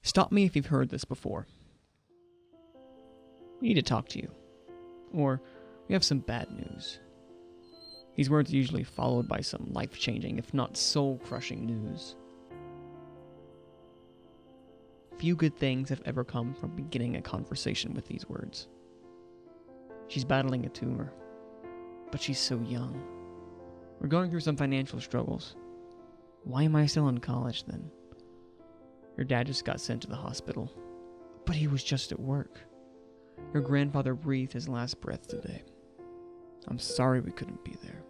Stop me if you've heard this before. We need to talk to you. Or, we have some bad news. These words are usually followed by some life-changing, if not soul-crushing news. Few good things have ever come from beginning a conversation with these words. She's battling a tumor, but she's so young. We're going through some financial struggles. Why am I still in college then? Your dad just got sent to the hospital, but he was just at work. Your grandfather breathed his last breath today. I'm sorry we couldn't be there.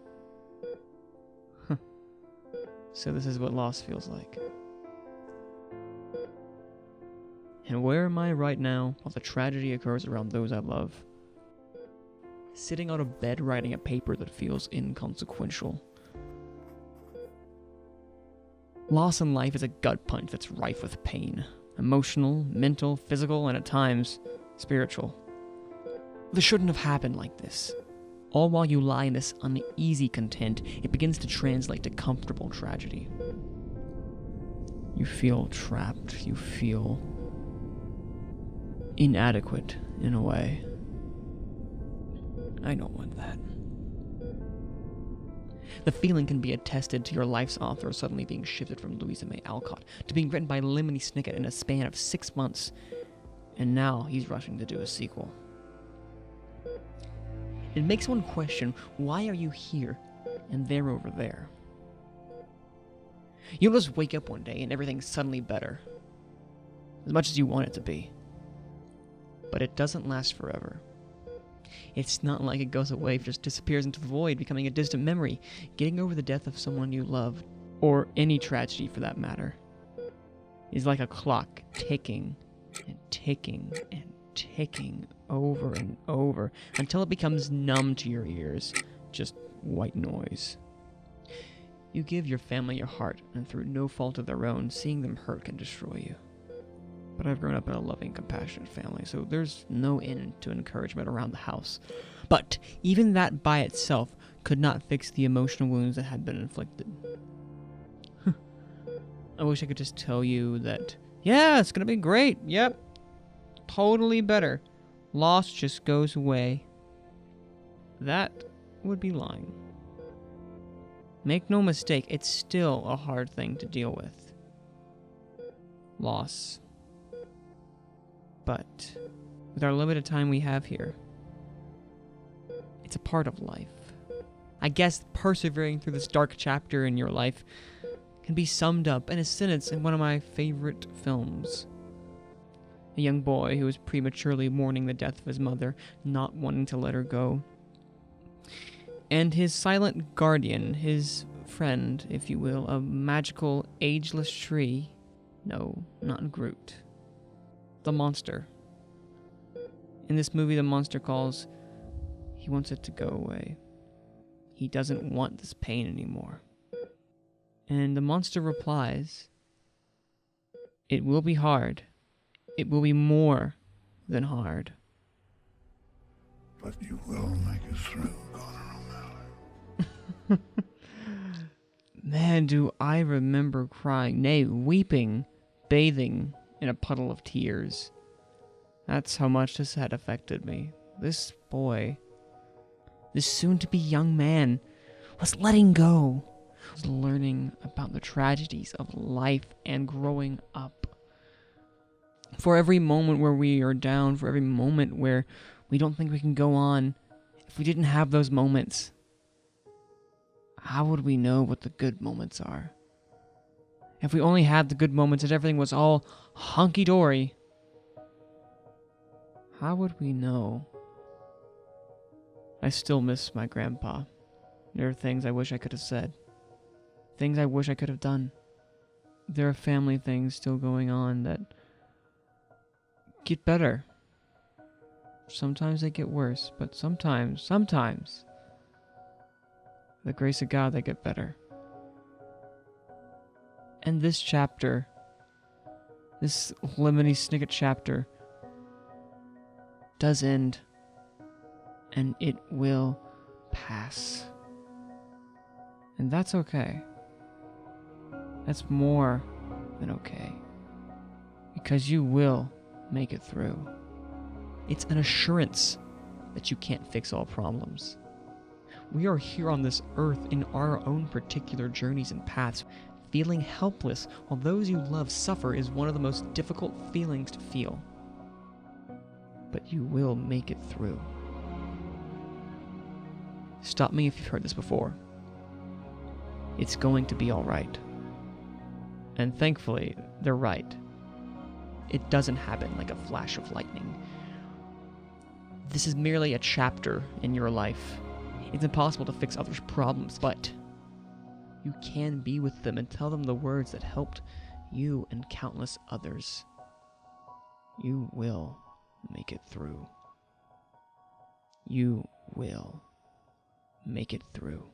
So this is what loss feels like. And where am I right now while the tragedy occurs around those I love? Sitting on a bed writing a paper that feels inconsequential. Loss in life is a gut punch that's rife with pain. Emotional, mental, physical, and at times, spiritual. This shouldn't have happened like this. All while you lie in this uneasy content, it begins to translate to comfortable tragedy. You feel trapped. You feel inadequate, in a way. I don't want that. The feeling can be attested to your life's author suddenly being shifted from Louisa May Alcott to being written by Lemony Snicket in a span of 6 months, and now he's rushing to do a sequel. It makes one question, why are you here and they're over there? You'll just wake up one day and everything's suddenly better, as much as you want it to be. But it doesn't last forever. It's not like it goes away, it just disappears into the void, becoming a distant memory. Getting over the death of someone you loved, or any tragedy for that matter, is like a clock ticking and ticking and ticking over and over until it becomes numb to your ears, just white noise. You give your family your heart, and through no fault of their own, seeing them hurt can destroy you. But I've grown up in a loving, compassionate family, so there's no end to encouragement around the house. But even that by itself could not fix the emotional wounds that had been inflicted. I wish I could just tell you that, yeah, it's gonna be great, yep, totally better. Loss just goes away. That would be lying. Make no mistake, it's still a hard thing to deal with. Loss. But with our limited time we have here, it's a part of life. I guess persevering through this dark chapter in your life can be summed up in a sentence in one of my favorite films. A young boy who was prematurely mourning the death of his mother, not wanting to let her go. And his silent guardian, his friend, if you will, a magical, ageless tree. No, not Groot. The monster. In this movie, the monster calls, he wants it to go away. He doesn't want this pain anymore. And the monster replies, it will be hard. It will be more than hard. But you will make it through, Connor O'Malley. Man, do I remember crying, nay, weeping, bathing in a puddle of tears. That's how much this had affected me. This boy, this soon-to-be young man, was letting go, was learning about the tragedies of life and growing up. For every moment where we are down, for every moment where we don't think we can go on, if we didn't have those moments, how would we know what the good moments are? If we only had the good moments and everything was all hunky-dory, how would we know? I still miss my grandpa. There are things I wish I could have said. Things I wish I could have done. There are family things still going on that get better. Sometimes they get worse, but sometimes, the grace of God, they get better. And this chapter, this Lemony Snicket chapter, does end, and it will pass. And that's okay. That's more than okay. because you will make it through. It's an assurance that you can't fix all problems. We are here on this earth in our own particular journeys and paths. Feeling helpless while those you love suffer is one of the most difficult feelings to feel. But you will make it through. Stop me if you've heard this before. It's going to be alright. And thankfully, they're right. It doesn't happen like a flash of lightning. This is merely a chapter in your life. It's impossible to fix others' problems, but you can be with them and tell them the words that helped you and countless others. You will make it through. You will make it through.